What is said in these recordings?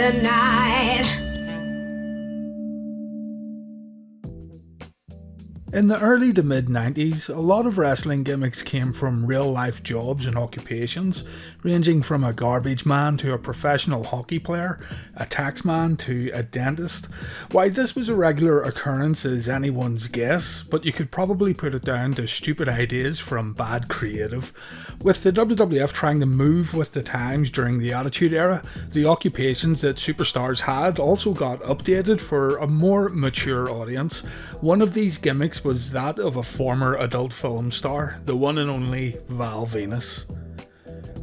tonight. In the early to mid 90s, a lot of wrestling gimmicks came from real life jobs and occupations, ranging from a garbage man to a professional hockey player, a taxman to a dentist. Why this was a regular occurrence is anyone's guess, but you could probably put it down to stupid ideas from bad creative. With the WWF trying to move with the times during the Attitude Era, the occupations that superstars had also got updated for a more mature audience. One of these gimmicks was that of a former adult film star, the one and only Val Venis.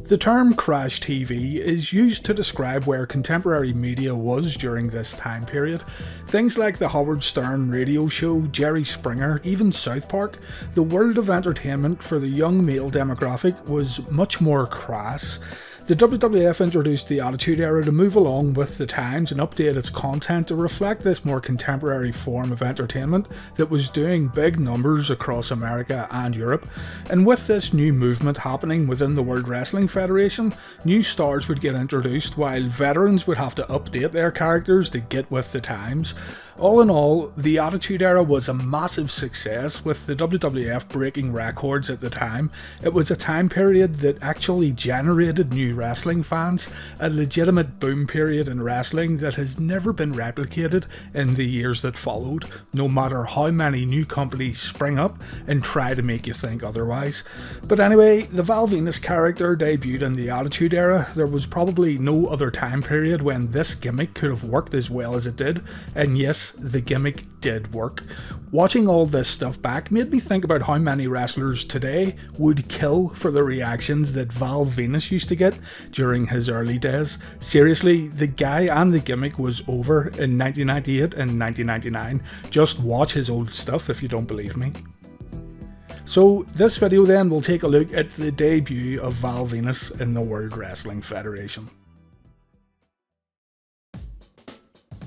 The term crash TV is used to describe where contemporary media was during this time period. Things like the Howard Stern radio show, Jerry Springer, even South Park. The world of entertainment for the young male demographic was much more crass. The WWF introduced the Attitude Era to move along with the times and update its content to reflect this more contemporary form of entertainment that was doing big numbers across America and Europe. And with this new movement happening within the World Wrestling Federation, new stars would get introduced while veterans would have to update their characters to get with the times. All in all, the Attitude Era was a massive success, with the WWF breaking records at the time. It was a time period that actually generated new wrestling fans, a legitimate boom period in wrestling that has never been replicated in the years that followed, no matter how many new companies spring up and try to make you think otherwise. But anyway, the Val Venis character debuted in the Attitude Era. There was probably no other time period when this gimmick could have worked as well as it did, and yes, the gimmick did work. Watching all this stuff back made me think about how many wrestlers today would kill for the reactions that Val Venis used to get during his early days. Seriously, the guy and the gimmick was over in 1998 and 1999. Just watch his old stuff if you don't believe me. So this video then will take a look at the debut of Val Venis in the World Wrestling Federation.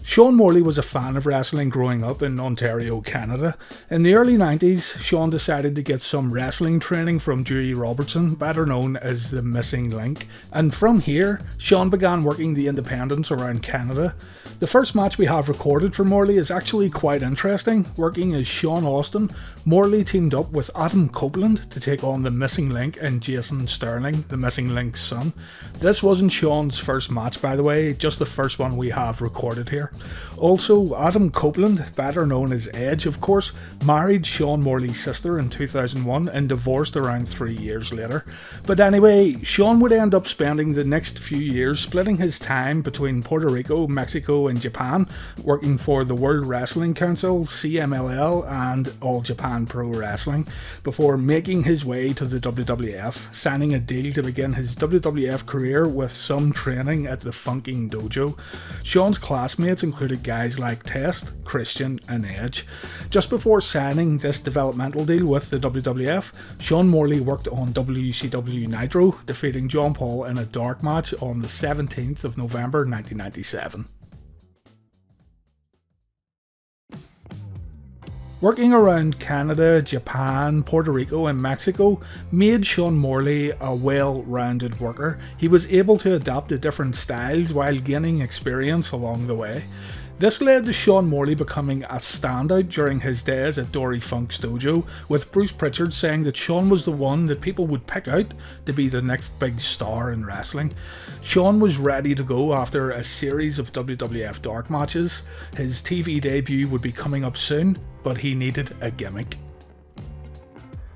Sean Morley was a fan of wrestling growing up in Ontario, Canada. In the early 90s, Sean decided to get some wrestling training from Dewey Robertson, better known as the Missing Link, and from here, Sean began working the independents around Canada. The first match we have recorded for Morley is actually quite interesting. Working as Sean Austin, Morley teamed up with Adam Copeland to take on the Missing Link and Jason Sterling, the Missing Link's son. This wasn't Sean's first match, by the way, just the first one we have recorded here. Also, Adam Copeland, better known as Edge of course, married Sean Morley's sister in 2001 and divorced around 3 years later. But anyway, Sean would end up spending the next few years splitting his time between Puerto Rico, Mexico and Japan, working for the World Wrestling Council, CMLL and All Japan Pro Wrestling, before making his way to the WWF, signing a deal to begin his WWF career with some training at the Funking Dojo. Sean's classmates included guys like Test, Christian and Edge. Just before signing this developmental deal with the WWF, Sean Morley worked on WCW Nitro, defeating John Paul in a dark match on the 17th of November 1997. Working around Canada, Japan, Puerto Rico and Mexico made Sean Morley a well-rounded worker. He was able to adapt to different styles while gaining experience along the way. This led to Sean Morley becoming a standout during his days at Dory Funk's dojo, with Bruce Pritchard saying that Sean was the one that people would pick out to be the next big star in wrestling. Sean was ready to go after a series of WWF dark matches. His TV debut would be coming up soon, but he needed a gimmick.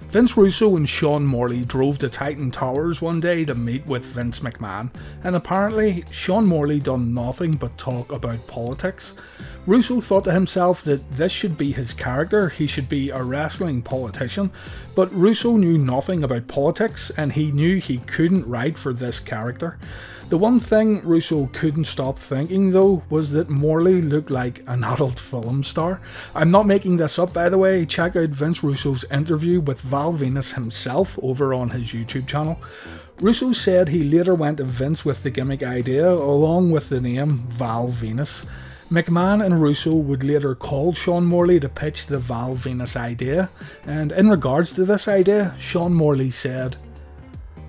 Vince Russo and Sean Morley drove to Titan Towers one day to meet with Vince McMahon, and apparently Sean Morley done nothing but talk about politics. Russo thought to himself that this should be his character, he should be a wrestling politician, but Russo knew nothing about politics and he knew he couldn't write for this character. The one thing Russo couldn't stop thinking though was that Morley looked like an adult film star. I'm not making this up, by the way. Check out Vince Russo's interview with Val Venis himself over on his YouTube channel. Russo said he later went to Vince with the gimmick idea along with the name Val Venis. McMahon and Russo would later call Sean Morley to pitch the Val Venis idea, and in regards to this idea, Sean Morley said,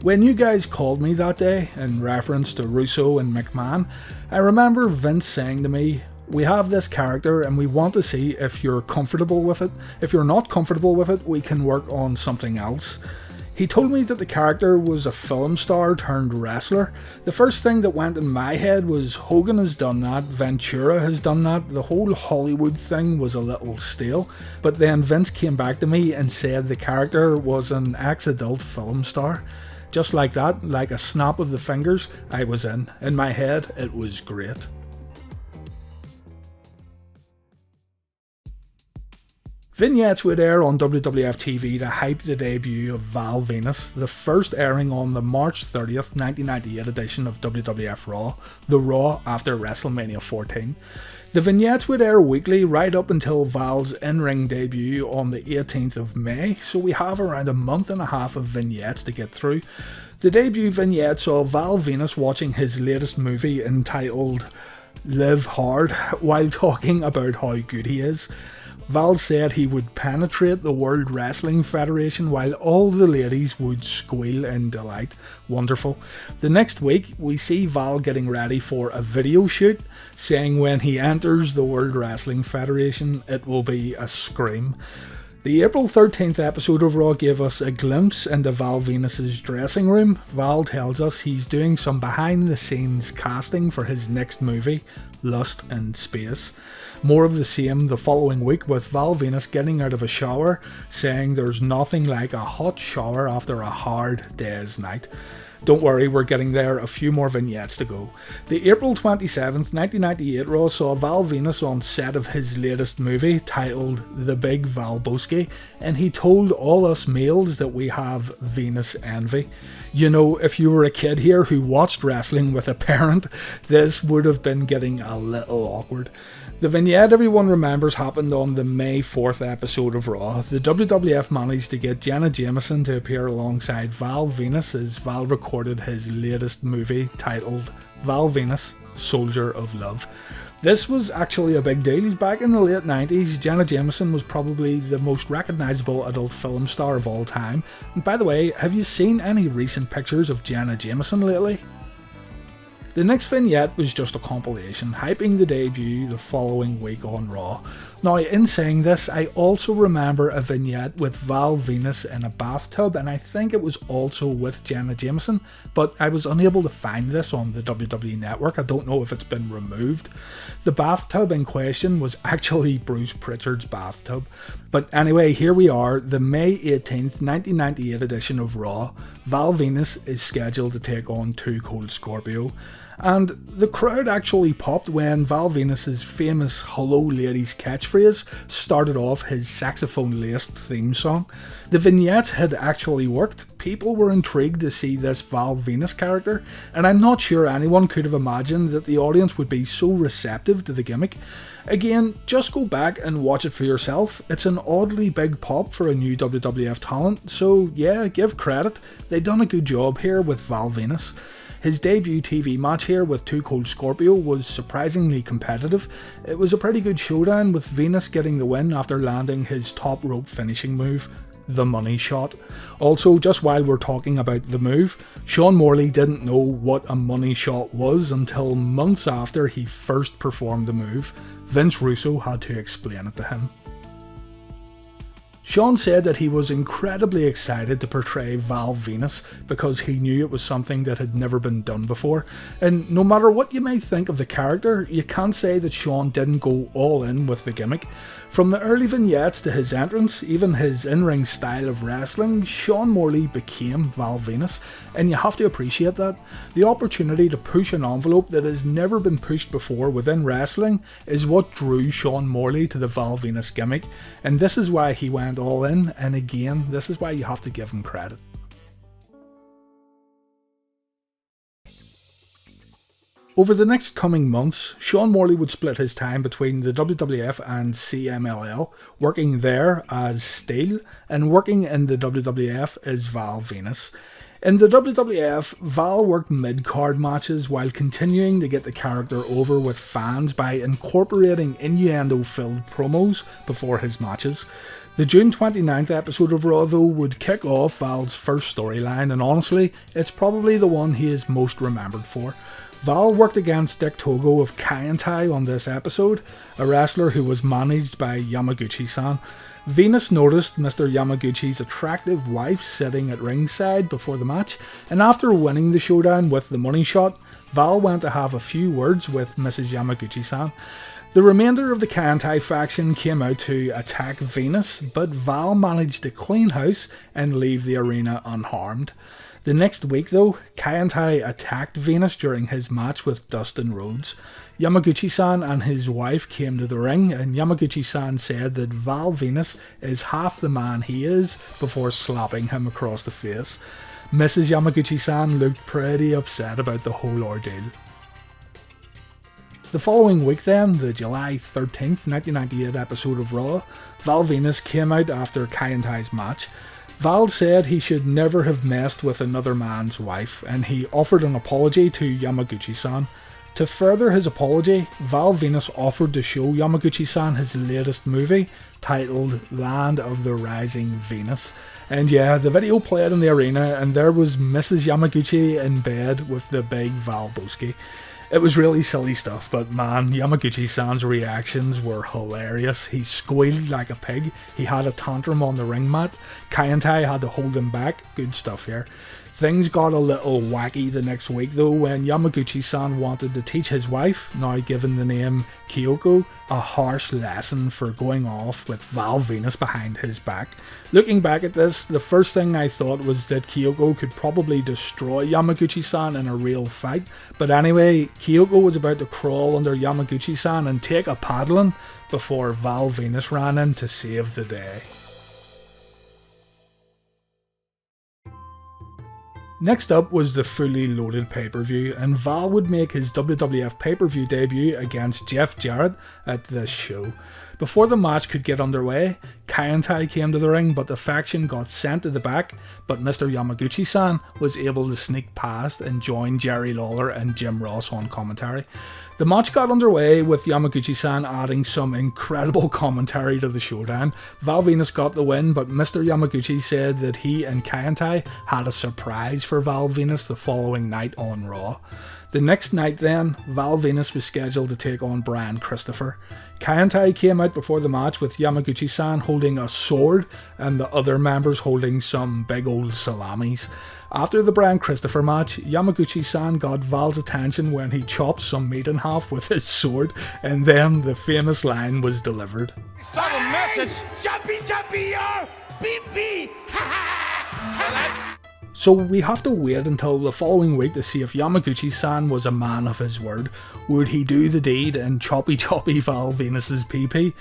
When you guys called me that day, in reference to Russo and McMahon, I remember Vince saying to me, "We have this character and we want to see if you're comfortable with it. If you're not comfortable with it, we can work on something else." He told me that the character was a film star turned wrestler. The first thing that went in my head was Hogan has done that, Ventura has done that, the whole Hollywood thing was a little stale. But then Vince came back to me and said the character was an ex-adult film star. Just like that, like a snap of the fingers, I was in. In my head, it was great. Vignettes would air on WWF TV to hype the debut of Val Venis, the first airing on the March 30th, 1998 edition of WWF Raw, the Raw after WrestleMania 14. The vignettes would air weekly right up until Val's in-ring debut on the 18th of May, so we have around a month and a half of vignettes to get through. The debut vignette saw Val Venis watching his latest movie entitled Live Hard while talking about how good he is. Val said he would penetrate the World Wrestling Federation while all the ladies would squeal in delight. Wonderful. The next week, we see Val getting ready for a video shoot, saying when he enters the World Wrestling Federation, it will be a scream. The April 13th episode of Raw gave us a glimpse into Val Venis' dressing room. Val tells us he's doing some behind the scenes casting for his next movie, Lust in Space. More of the same the following week with Val Venis getting out of a shower, saying there's nothing like a hot shower after a hard day's night. Don't worry, we're getting there, a few more vignettes to go. The April 27th, 1998 Raw saw Val Venis on set of his latest movie titled The Big Valboski, and he told all us males that we have Venus envy. You know, if you were a kid here who watched wrestling with a parent, this would have been getting a little awkward. The vignette everyone remembers happened on the May 4th episode of Raw. The WWF managed to get Jenna Jameson to appear alongside Val Venis as Val recorded his latest movie titled Val Venis, Soldier of Love. This was actually a big deal. Back in the late 90s, Jenna Jameson was probably the most recognisable adult film star of all time. And by the way, have you seen any recent pictures of Jenna Jameson lately? The next vignette was just a compilation, hyping the debut the following week on Raw. Now, in saying this, I also remember a vignette with Val Venis in a bathtub, and I think it was also with Jenna Jameson, but I was unable to find this on the WWE Network. I don't know if it's been removed. The bathtub in question was actually Bruce Pritchard's bathtub. But anyway, here we are, the May 18th, 1998 edition of Raw. Val Venis is scheduled to take on Too Cold Scorpio. And the crowd actually popped when Val Venis' famous "Hello Ladies" catchphrase started off his saxophone-laced theme song. The vignette had actually worked. People were intrigued to see this Val Venis character, and I'm not sure anyone could have imagined that the audience would be so receptive to the gimmick. Again, just go back and watch it for yourself. It's an oddly big pop for a new WWF talent, so yeah, give credit. They done a good job here with Val Venis. His debut TV match here with Too Cold Scorpio was surprisingly competitive. It was a pretty good showdown with Venis getting the win after landing his top rope finishing move, the money shot. Also, just while we're talking about the move, Sean Morley didn't know what a money shot was until months after he first performed the move. Vince Russo had to explain it to him. Sean said that he was incredibly excited to portray Val Venis because he knew it was something that had never been done before, and no matter what you may think of the character, you can't say that Sean didn't go all in with the gimmick. From the early vignettes to his entrance, even his in-ring style of wrestling, Sean Morley became Val Venis, and you have to appreciate that. The opportunity to push an envelope that has never been pushed before within wrestling is what drew Sean Morley to the Val Venis gimmick, and this is why he went all in, and again, this is why you have to give him credit. Over the next coming months, Sean Morley would split his time between the WWF and CMLL, working there as Steel and working in the WWF as Val Venis. In the WWF, Val worked mid-card matches while continuing to get the character over with fans by incorporating innuendo-filled promos before his matches. The June 29th episode of Raw though would kick off Val's first storyline, and honestly, it's probably the one he is most remembered for. Val worked against Dick Togo of Kaientai on this episode, a wrestler who was managed by Yamaguchi-san. Venus noticed Mr. Yamaguchi's attractive wife sitting at ringside before the match, and after winning the showdown with the money shot, Val went to have a few words with Mrs. Yamaguchi-san. The remainder of the Kaientai faction came out to attack Venus, but Val managed to clean house and leave the arena unharmed. The next week though, Kaientai attacked Venus during his match with Dustin Rhodes. Yamaguchi-san and his wife came to the ring, and Yamaguchi-san said that Val Venus is half the man he is before slapping him across the face. Mrs. Yamaguchi-san looked pretty upset about the whole ordeal. The following week then, the July 13th, 1998 episode of Raw, Val Venus came out after Kaientai's match. Val said he should never have messed with another man's wife, and he offered an apology to Yamaguchi-san. To further his apology, Val Venus offered to show Yamaguchi-san his latest movie, titled Land of the Rising Venus. And yeah, the video played in the arena, and there was Mrs. Yamaguchi in bed with the big Val Boesky. It was really silly stuff, but man, Yamaguchi-san's reactions were hilarious. He squealed like a pig, he had a tantrum on the ring mat, Kaientai had to hold him back, good stuff here. Things got a little wacky the next week though, when Yamaguchi-san wanted to teach his wife, now given the name Kyoko, a harsh lesson for going off with Val Venus behind his back. Looking back at this, the first thing I thought was that Kyoko could probably destroy Yamaguchi-san in a real fight, but anyway, Kyoko was about to crawl under Yamaguchi-san and take a paddling before Val Venus ran in to save the day. Next up was the fully loaded pay-per-view, and Val would make his WWF pay-per-view debut against Jeff Jarrett at this show. Before the match could get underway, Kaientai came to the ring, but the faction got sent to the back, but Mr. Yamaguchi-san was able to sneak past and join Jerry Lawler and Jim Ross on commentary. The match got underway with Yamaguchi-san adding some incredible commentary to the showdown. Val Venus got the win, but Mr. Yamaguchi said that he and Kaientai had a surprise for Val Venus the following night on Raw. The next night then, Val Venus was scheduled to take on Brian Christopher. Kaientai came out before the match with Yamaguchi-san holding a sword and the other members holding some big old salamis. After the Brian Christopher match, Yamaguchi-san got Val's attention when he chopped some meat in half with his sword, and then the famous line was delivered. Saw the message. Jumpy, jumpy, yo! Beep, beep! Ha ha! So we have to wait until the following week to see if Yamaguchi-san was a man of his word. Would he do the deed and choppy Val Venus's PP?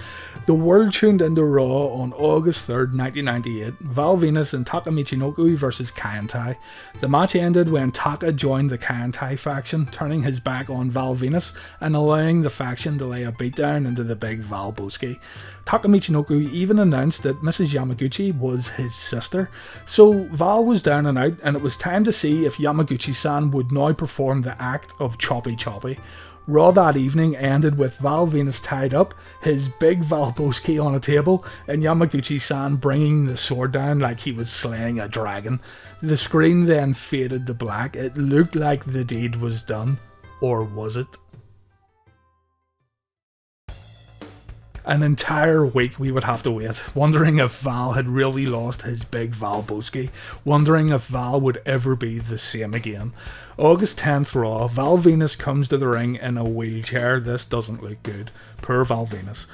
The world tuned into Raw on August 3rd, 1998, Val Venus and Taka Michinoku vs Kaientai. The match ended when Taka joined the Kaientai faction, turning his back on Val Venus and allowing the faction to lay a beatdown into the big Val Boesky. Taka Michinoku even announced that Mrs. Yamaguchi was his sister. So Val was down and out, and it was time to see if Yamaguchi-san would now perform the act of choppy. Raw that evening ended with Val Venus tied up, his big Val Boesky on a table, and Yamaguchi-san bringing the sword down like he was slaying a dragon. The screen then faded to black. It looked like the deed was done. Or was it? An entire week we would have to wait, wondering if Val had really lost his big Val Boesky, wondering if Val would ever be the same again. August 10th Raw, Val Venus comes to the ring in a wheelchair. This doesn't look good. Poor Val Venus.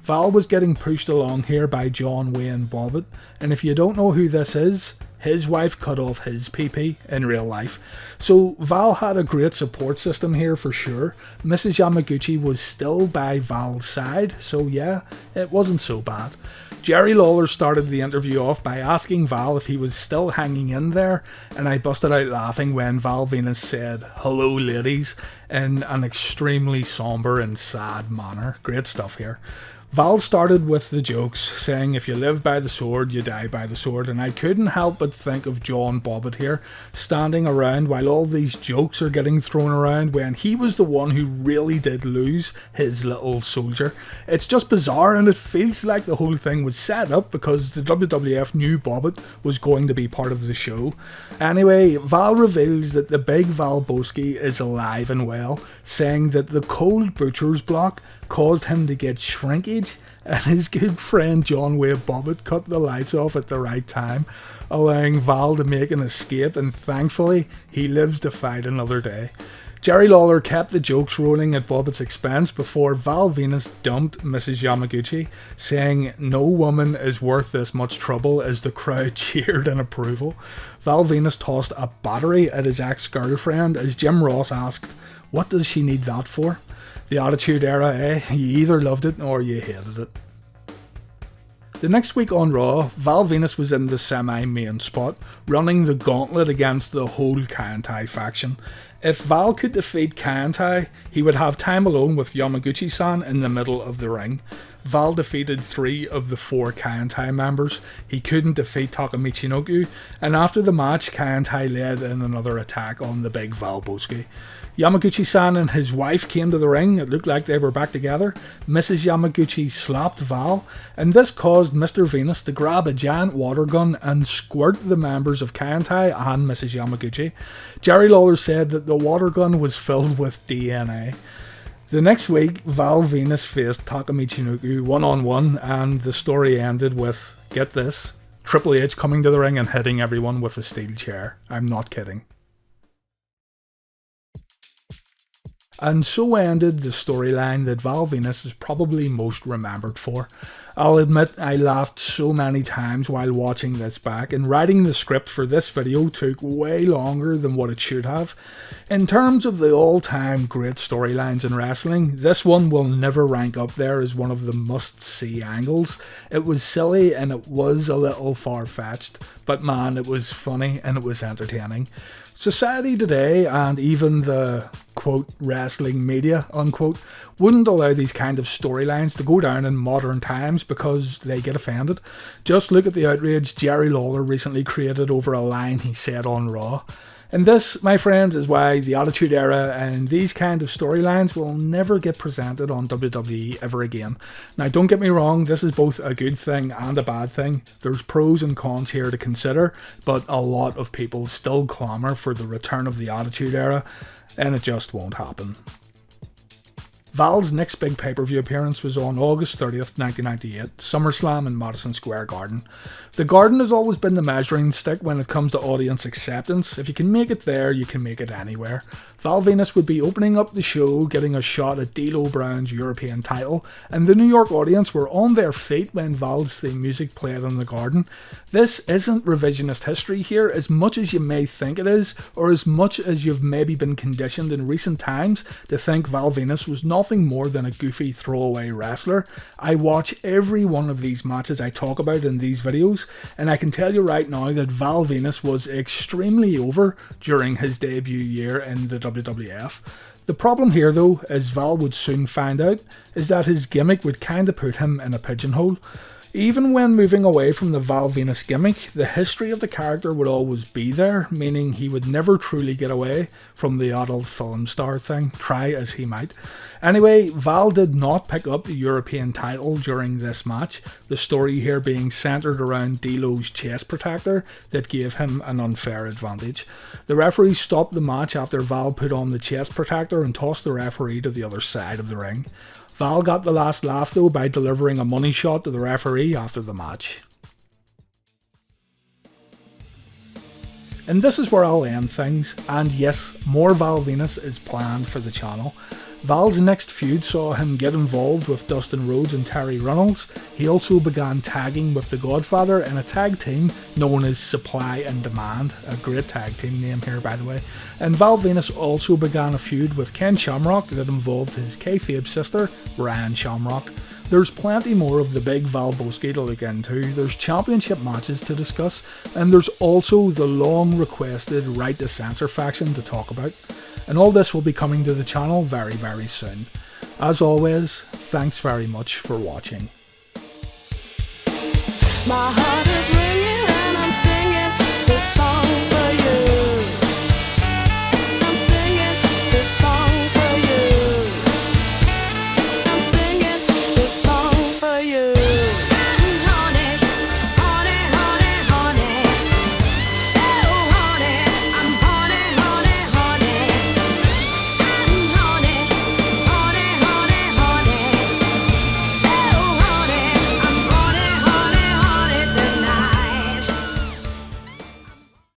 Val was getting pushed along here by John Wayne Bobbitt, and if you don't know who this is, his wife cut off his PP in real life. So Val had a great support system here for sure. Mrs. Yamaguchi was still by Val's side, so yeah, it wasn't so bad. Jerry Lawler started the interview off by asking Val if he was still hanging in there, and I busted out laughing when Val Venus said, "Hello ladies," in an extremely somber and sad manner. Great stuff here. Val started with the jokes, saying if you live by the sword, you die by the sword, and I couldn't help but think of John Bobbitt here, standing around while all these jokes are getting thrown around when he was the one who really did lose his little soldier. It's just bizarre, and it feels like the whole thing was set up because the WWF knew Bobbitt was going to be part of the show. Anyway, Val reveals that the big Val Boesky is alive and well, saying that the cold butcher's block caused him to get shrinkage, and his good friend John Wayne Bobbitt cut the lights off at the right time, allowing Val to make an escape, and thankfully he lives to fight another day. Jerry Lawler kept the jokes rolling at Bobbitt's expense before Val Venus dumped Mrs. Yamaguchi, saying no woman is worth this much trouble, as the crowd cheered in approval. Val Venus tossed a battery at his ex-girlfriend as Jim Ross asked, "What does she need that for?" The Attitude Era, eh? You either loved it or you hated it. The next week on Raw, Val Venus was in the semi-main spot, running the gauntlet against the whole Kaientai faction. If Val could defeat Kaientai, he would have time alone with Yamaguchi-san in the middle of the ring. Val defeated 3 of the 4 Kaientai members. He couldn't defeat Taka Michinoku, and after the match, Kaientai led in another attack on the big Val Boesky. Yamaguchi-san and his wife came to the ring. It looked like they were back together. Mrs. Yamaguchi slapped Val, and this caused Mr. Venus to grab a giant water gun and squirt the members of Kaientai and Mrs. Yamaguchi. Jerry Lawler said that the water gun was filled with DNA. The next week, Val Venus faced Taka Michinoku one-on-one, and the story ended with, get this, Triple H coming to the ring and hitting everyone with a steel chair. I'm not kidding. And so ended the storyline that Val Venus is probably most remembered for. I'll admit I laughed so many times while watching this back, and writing the script for this video took way longer than what it should have. In terms of the all-time great storylines in wrestling, this one will never rank up there as one of the must-see angles. It was silly and it was a little far-fetched, but man, it was funny and it was entertaining. Society today, and even the quote wrestling media unquote, wouldn't allow these kind of storylines to go down in modern times because they get offended. Just look at the outrage Jerry Lawler recently created over a line he said on Raw. And this, my friends, is why the Attitude Era and these kind of storylines will never get presented on WWE ever again. Now, don't get me wrong, this is both a good thing and a bad thing. There's pros and cons here to consider, but a lot of people still clamour for the return of the Attitude Era, and it just won't happen. Val's next big pay-per-view appearance was on August 30th, 1998, SummerSlam in Madison Square Garden. The Garden has always been the measuring stick when it comes to audience acceptance. If you can make it there, you can make it anywhere. Val Venus would be opening up the show, getting a shot at D'Lo Brown's European title, and the New York audience were on their feet when Val's theme music played in the Garden. This isn't revisionist history here as much as you may think it is, or as much as you've maybe been conditioned in recent times to think Val Venus was nothing more than a goofy throwaway wrestler. I watch every one of these matches I talk about in these videos, and I can tell you right now that Val Venus was extremely over during his debut year in the WWF. The problem here though, as Val would soon find out, is that his gimmick would kinda put him in a pigeonhole. Even when moving away from the Val Venus gimmick, the history of the character would always be there, meaning he would never truly get away from the adult film star thing, try as he might. Anyway, Val did not pick up the European title during this match, the story here being centered around D'Lo's chest protector that gave him an unfair advantage. The referee stopped the match after Val put on the chest protector and tossed the referee to the other side of the ring. Val got the last laugh though by delivering a money shot to the referee after the match. And this is where I'll end things, and yes, more Val Venus is planned for the channel. Val's next feud saw him get involved with Dustin Rhodes and Terry Runnels. He also began tagging with The Godfather in a tag team known as Supply and Demand, a great tag team name here by the way. And Val Venus also began a feud with Ken Shamrock that involved his kayfabe sister, Ryan Shamrock. There's plenty more of the big Val Boesky to look into, there's championship matches to discuss, and there's also the long requested Right to Censor faction to talk about. And all this will be coming to the channel very, very soon. As always, thanks very much for watching. My heart is racing.